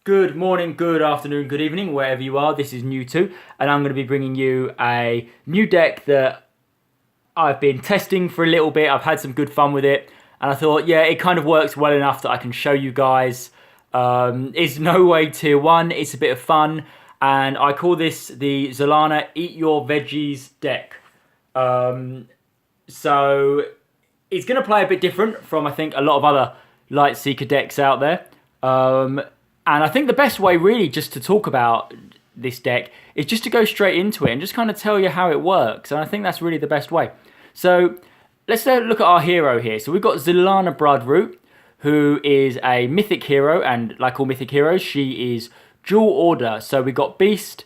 Good morning, good afternoon, good evening, wherever you are. This is New2, and I'm going to be bringing you a new deck that I've been testing for a little bit. I've had some good fun with it, and I thought, yeah, it kind of works well enough that I can show you guys. It's no way tier 1, it's a bit of fun, and I call this the Zelana Eat Your Veggies deck. So it's going to play a bit different from, I think, a lot of other Lightseeker decks out there. And I think the best way really just to talk about this deck is just to go straight into it and just kind of tell you how it works. And I think that's really the best way. So let's look at our hero here. So we've got Zelana Bloodroot, who is a mythic hero. And like all mythic heroes, she is dual order. So we've got Beast,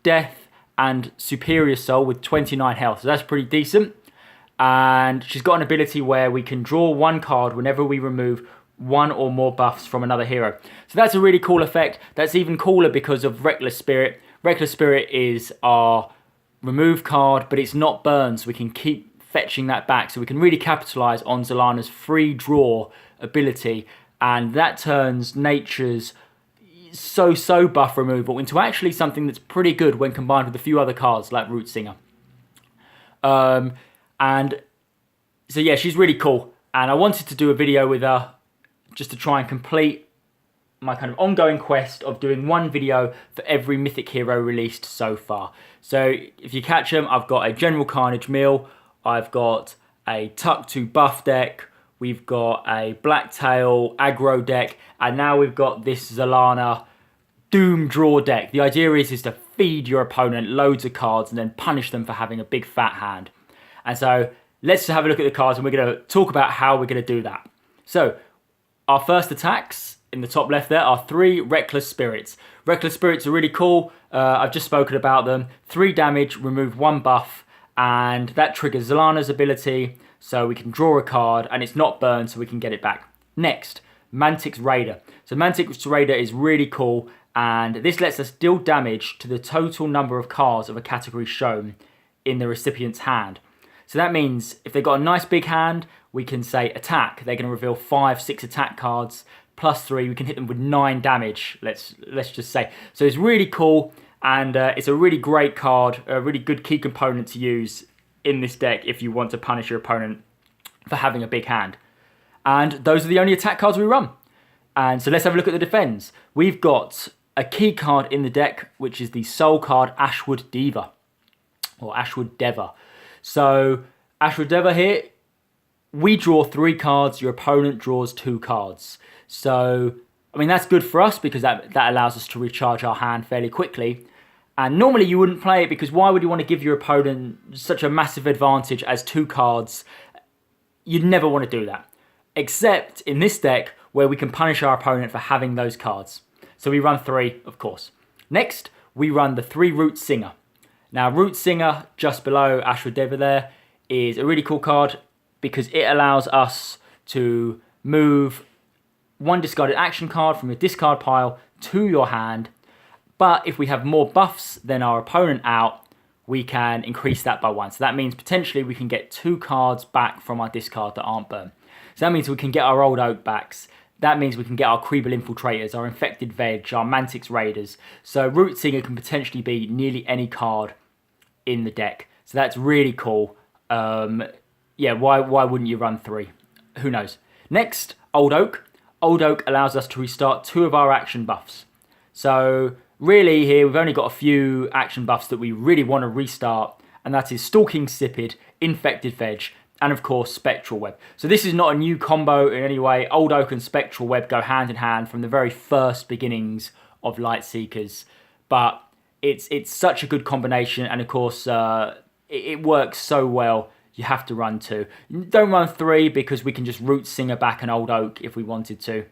Death, and Superior Soul with 29 health. So that's pretty decent. And she's got an ability where we can draw one card whenever we remove one or more buffs from another hero. So that's a really cool effect. That's even cooler because of Reckless Spirit. Reckless Spirit is our remove card, but it's not burn, so we can keep fetching that back. So we can really capitalize on Zelana's free draw ability, and that turns nature's so buff removal into actually something that's pretty good when combined with a few other cards like Root Singer. And so yeah, she's really cool, and I wanted to do a video with her just to try and complete my kind of ongoing quest of doing one video for every mythic hero released so far. So if you catch them, I've got a General Carnage Mill, I've got a Tuck 2 buff deck, we've got a Blacktail aggro deck, and now we've got this Zelana doomdraw deck. The idea is to feed your opponent loads of cards and then punish them for having a big fat hand. And so let's have a look at the cards, and we're going to talk about how we're going to do that. So our first attacks in the top left there are 3 Reckless Spirits. Reckless Spirits are really cool. I've just spoken about them. 3 damage, remove 1 buff, and that triggers Zelana's ability, so we can draw a card, and it's not burned, so we can get it back. Next, Mantix Raider. So Mantix Raider is really cool, and this lets us deal damage to the total number of cards of a category shown in the recipient's hand. So that means if they've got a nice big hand, we can say attack. They're going to reveal 5, 6 attack cards, plus 3. We can hit them with 9 damage, let's just say. So it's really cool, and it's a really great card, a really good key component to use in this deck if you want to punish your opponent for having a big hand. And those are the only attack cards we run. And so let's have a look at the defense. We've got a key card in the deck, which is the soul card Ashwood Deva, or Ashwood Deva. So Ashwood Deva here, we draw 3 cards, your opponent draws 2 cards. So, I mean, that's good for us because that allows us to recharge our hand fairly quickly. And normally you wouldn't play it because why would you want to give your opponent such a massive advantage as 2 cards? You'd never want to do that. Except in this deck where we can punish our opponent for having those cards. So we run 3, of course. Next, we run the 3 Root Singer. Now, Root Singer, just below Ashwood Deva there, is a really cool card because it allows us to move 1 discarded action card from your discard pile to your hand. But if we have more buffs than our opponent out, we can increase that by 1. So that means potentially we can get 2 cards back from our discard that aren't burned. So that means we can get our Old Oak backs. That means we can get our Kreebal Infiltrators, our Infected Veg, our Mantix Raiders. So Root Singer can potentially be nearly any card in the deck. So that's really cool. Yeah, why wouldn't you run 3? Who knows? Next, Old Oak. Old Oak allows us to restart 2 of our action buffs. So really here, we've only got a few action buffs that we really want to restart, and that is Stalking Cipid, Infected Veg, and of course Spectral Web. So this is not a new combo in any way. Old Oak and Spectral Web go hand in hand from the very first beginnings of Lightseekers, but it's such a good combination, and of course it works so well. You have to run 2. Don't run 3 because we can just Root Singer back an Old Oak if we wanted to.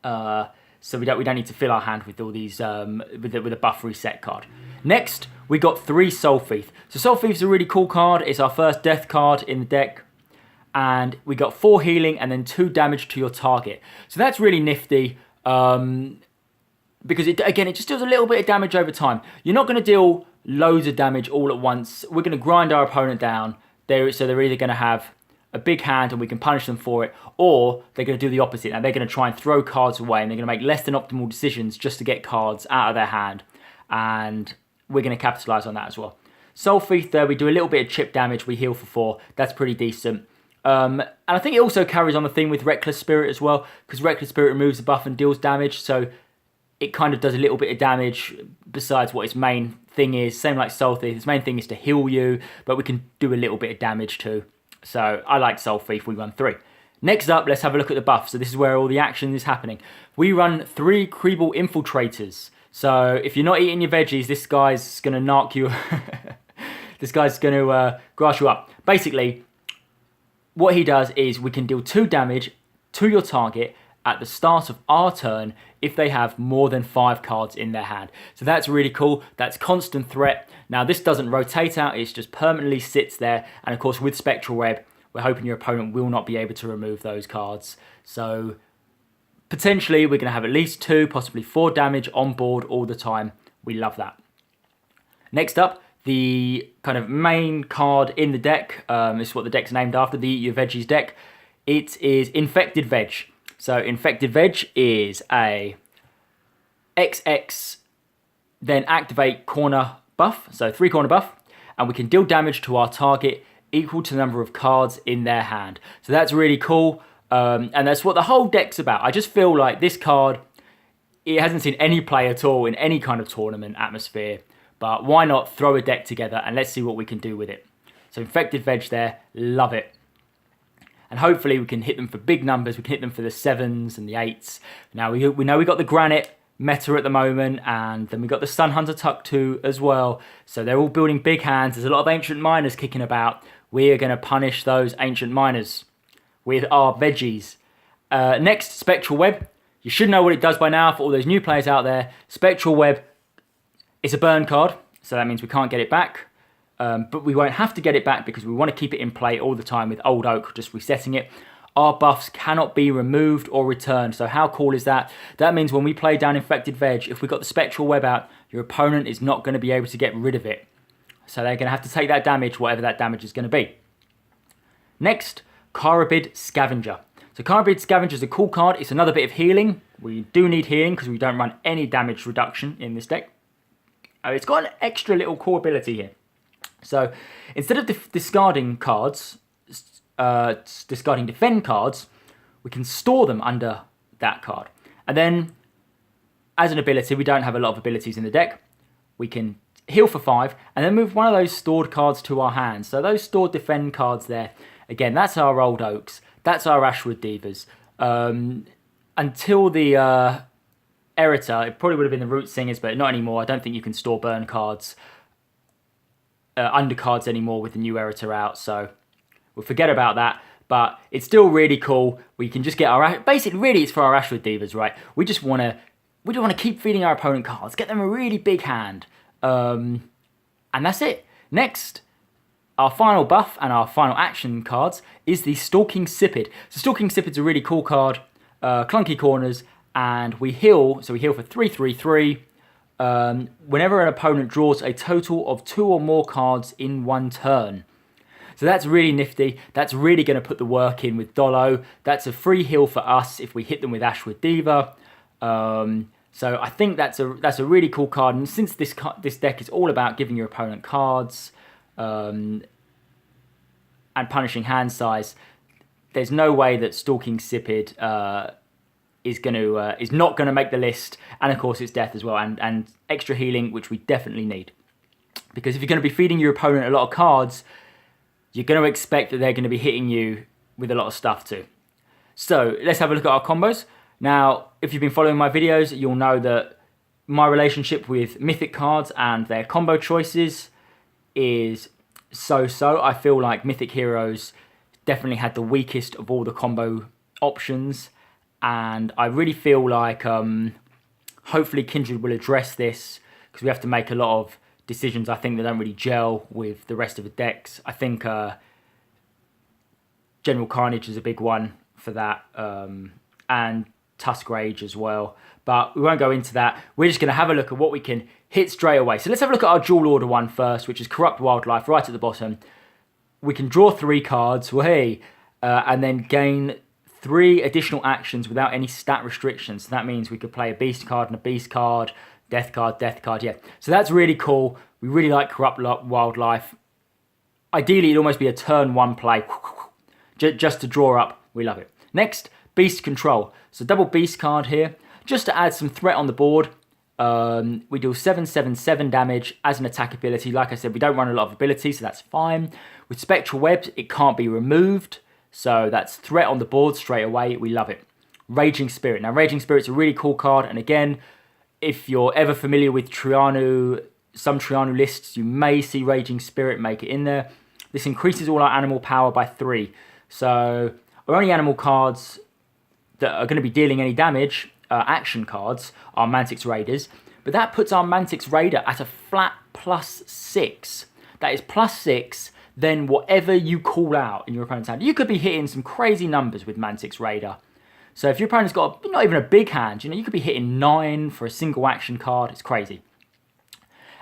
So we don't need to fill our hand with all these with a buff reset card. Next, we got 3 Soul Thief. So Soul Thief's a really cool card. It's our first death card in the deck. And we got 4 healing and then 2 damage to your target. So that's really nifty. Because it just deals a little bit of damage over time. You're not going to deal loads of damage all at once. We're going to grind our opponent down. So they're either going to have a big hand and we can punish them for it, or they're going to do the opposite. Now they're going to try and throw cards away and they're going to make less than optimal decisions just to get cards out of their hand, and we're going to capitalize on that as well. Soul Thief there, we do a little bit of chip damage, we heal for 4, that's pretty decent. And I think it also carries on the thing with Reckless Spirit as well, because Reckless Spirit removes the buff and deals damage, so it kind of does a little bit of damage besides what its main thing is. Same like Soul Thief, its main thing is to heal you, but we can do a little bit of damage too. So I like Soul Thief, we run 3. Next up, let's have a look at the buff. So this is where all the action is happening. We run 3 Kreebal Infiltrators. So if you're not eating your veggies, this guy's going to narc you. This guy's going to grass you up. Basically, what he does is we can deal 2 damage to your target at the start of our turn if they have more than 5 cards in their hand. So that's really cool. That's constant threat. Now this doesn't rotate out, it just permanently sits there. And of course with Spectral Web, we're hoping your opponent will not be able to remove those cards. So potentially we're going to have at least 2, possibly 4 damage on board all the time. We love that. Next up, the kind of main card in the deck, this is what the deck's named after, the Eat Your Veggies deck. It is Infected Veg. So Infected Veg is a XX, then activate corner buff, so 3 corner buff, and we can deal damage to our target equal to the number of cards in their hand. So that's really cool, and that's what the whole deck's about. I just feel like this card, it hasn't seen any play at all in any kind of tournament atmosphere, but why not throw a deck together and let's see what we can do with it. So Infected Veg there, love it. And hopefully we can hit them for big numbers. We can hit them for the 7s and the 8s. Now we know we got the Granite meta at the moment, and then we got the Sun Hunter Tuck 2 as well. So they're all building big hands. There's a lot of Ancient Miners kicking about. We are going to punish those Ancient Miners with our Veggies. Next, Spectral Web. You should know what it does by now for all those new players out there. Spectral Web, it's a burn card, so that means we can't get it back. But we won't have to get it back because we want to keep it in play all the time with Old Oak, just resetting it. Our buffs cannot be removed or returned. So how cool is that? That means when we play down Infected Veg, if we got the Spectral Web out, your opponent is not going to be able to get rid of it. So they're going to have to take that damage, whatever that damage is going to be. Next, Carabid Scavenger. So Carabid Scavenger is a cool card. It's another bit of healing. We do need healing because we don't run any damage reduction in this deck. It's got an extra little core ability here. So instead of discarding cards, discarding defend cards, we can store them under that card. And then as an ability, we don't have a lot of abilities in the deck. We can heal for 5 and then move one of those stored cards to our hands. So those stored defend cards there, again, that's our Old Oaks, that's our Ashwood Devas. Until the Erita, it probably would have been the Root Singers, but not anymore. I don't think you can store burn cards, undercards anymore with the new Erita out, so we'll forget about that. But it's still really cool. We can just get our, basically really it's for our Ashwood Devas, right? We just want to keep feeding our opponent cards, get them a really big hand, and that's it. Next, our final buff and our final action cards is the Stalking Cipid. So Stalking Cipid's a really cool card, clunky corners, and we heal, so we heal for 3/3/3. Whenever an opponent draws a total of 2 or more cards in one turn. So that's really nifty. That's really going to put the work in with Dolo. That's a free heal for us if we hit them with Ashwood Deva. So I think that's a really cool card. And since this deck is all about giving your opponent cards and punishing hand size, there's no way that Stalking Cipid is not going to make the list. And of course it's death as well, and extra healing, which we definitely need. Because if you're going to be feeding your opponent a lot of cards, you're going to expect that they're going to be hitting you with a lot of stuff too. So let's have a look at our combos. Now, if you've been following my videos, you'll know that my relationship with Mythic cards and their combo choices is so-so. I feel like Mythic Heroes definitely had the weakest of all the combo options. And I really feel like hopefully Kindred will address this, because we have to make a lot of decisions I think that don't really gel with the rest of the decks. I think General Carnage is a big one for that, and Tusk Rage as well. But we won't go into that. We're just going to have a look at what we can hit straight away. So let's have a look at our dual order one first, which is Corrupt Wildlife right at the bottom. We can draw 3 cards, hey, and then gain 3 additional actions without any stat restrictions. So that means we could play a beast card and a beast card, death card, yeah. So that's really cool. We really like Corrupt Wildlife. Ideally, it'd almost be a turn 1 play, just to draw up. We love it. Next, Beast Control. So double beast card here, just to add some threat on the board. We do 7/7/7 damage as an attack ability. Like I said, we don't run a lot of abilities, so that's fine. With Spectral Web, it can't be removed, so that's threat on the board straight away. We love it. Raging Spirit. Now, Raging Spirit's a really cool card, and again, if you're ever familiar with Trianu, some Trianu lists, you may see Raging Spirit make it in there. This increases all our animal power by 3. So our only animal cards that are going to be dealing any damage, action cards, are Mantix Raiders. But that puts our Mantix Raider at a flat +6. That is +6, then whatever you call out in your opponent's hand. You could be hitting some crazy numbers with Mantix Raider. So if your opponent's got not even a big hand, you could be hitting 9 for a single action card. It's crazy.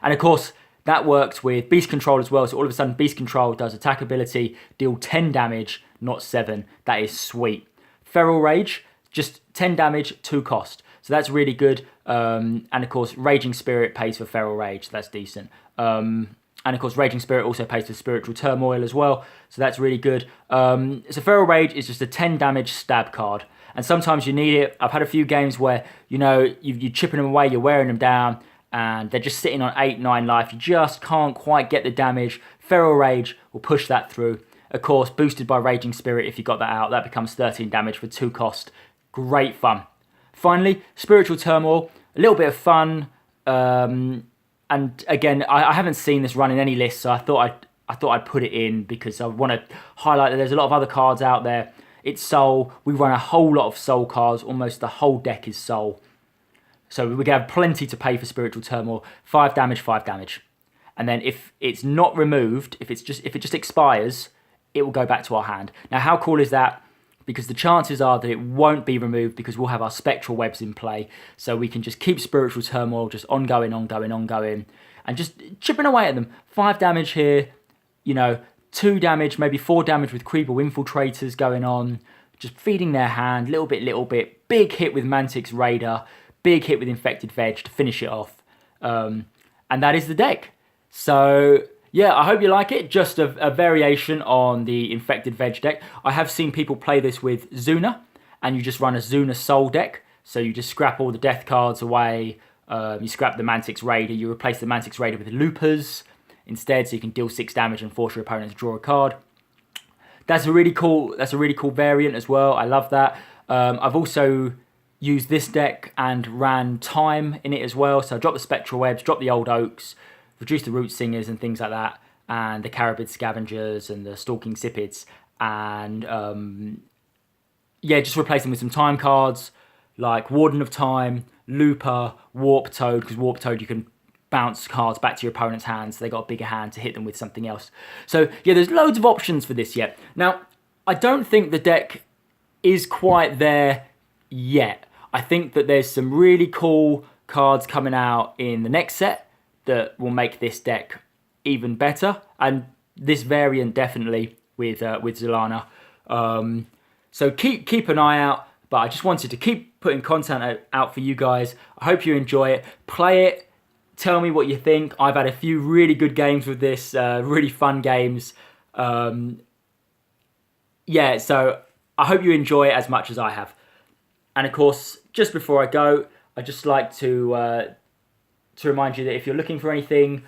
And of course, that works with Beast Control as well. So all of a sudden, Beast Control does attack ability, deal 10 damage, not 7. That is sweet. Feral Rage, just 10 damage, 2 cost. So that's really good. And of course, Raging Spirit pays for Feral Rage. So that's decent. And of course, Raging Spirit also pays for Spectral Turmoil as well. So that's really good. So Feral Rage is just a 10 damage stab card. And sometimes you need it. I've had a few games where, you're chipping them away, you're wearing them down, and they're just sitting on 8-9 life. You just can't quite get the damage. Feral Rage will push that through. Of course, boosted by Raging Spirit, if you got that out, that becomes 13 damage for 2 cost. Great fun. Finally, Spectral Turmoil, a little bit of fun. And again, I haven't seen this run in any list, so I thought I'd put it in because I want to highlight that there's a lot of other cards out there. It's Soul. We run a whole lot of Soul cards. Almost the whole deck is Soul. So we're going to have plenty to pay for Spectral Turmoil. 5 damage, 5 damage. And then if it's not removed, if it just expires, it will go back to our hand. Now, how cool is that? Because the chances are that it won't be removed because we'll have our Spectral Webs in play. So we can just keep Spectral Turmoil just ongoing, and just chipping away at them. 5 damage here, 2 damage, maybe 4 damage with Kreebal Infiltrators going on. Just feeding their hand, little bit. Big hit with Mantix Raider. Big hit with Infected Veg to finish it off. And that is the deck. So, yeah, I hope you like it. Just a variation on the Infected Veg deck. I have seen people play this with Zuna, and you just run a Zuna Soul deck. So you just scrap all the death cards away. You scrap the Mantix Raider. You replace the Mantix Raider with Loopers instead, so you can deal 6 damage and force your opponent to draw a card. That's a really cool variant as well. I love that. I've also used this deck and ran Time in it as well. So I dropped the Spectral Webs, dropped the Old Oaks, reduced the Root Singers and things like that, and the Carabid Scavengers and the Stalking Cipids, and just replace them with some time cards like Warden of Time, Looper, Warp Toad, because Warp Toad you can bounce cards back to your opponent's hands, so they got a bigger hand to hit them with something else. So yeah, there's loads of options for this yet. Now, I don't think the deck is quite there yet. I think that there's some really cool cards coming out in the next set that will make this deck even better, and this variant definitely with Zelana. So keep an eye out, but I just wanted to keep putting content out for you guys. I hope you enjoy it. Play it. Tell me what you think. I've had a few really good games with this, really fun games. So I hope you enjoy it as much as I have. And of course, just before I go, I'd just like to remind you that if you're looking for anything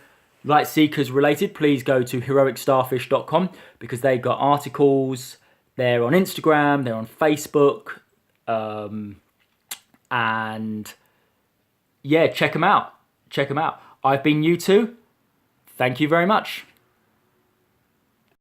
Lightseekers related, please go to heroicstarfish.com because they've got articles. They're on Instagram, they're on Facebook, and yeah, check them out. I've been U2. Thank you very much.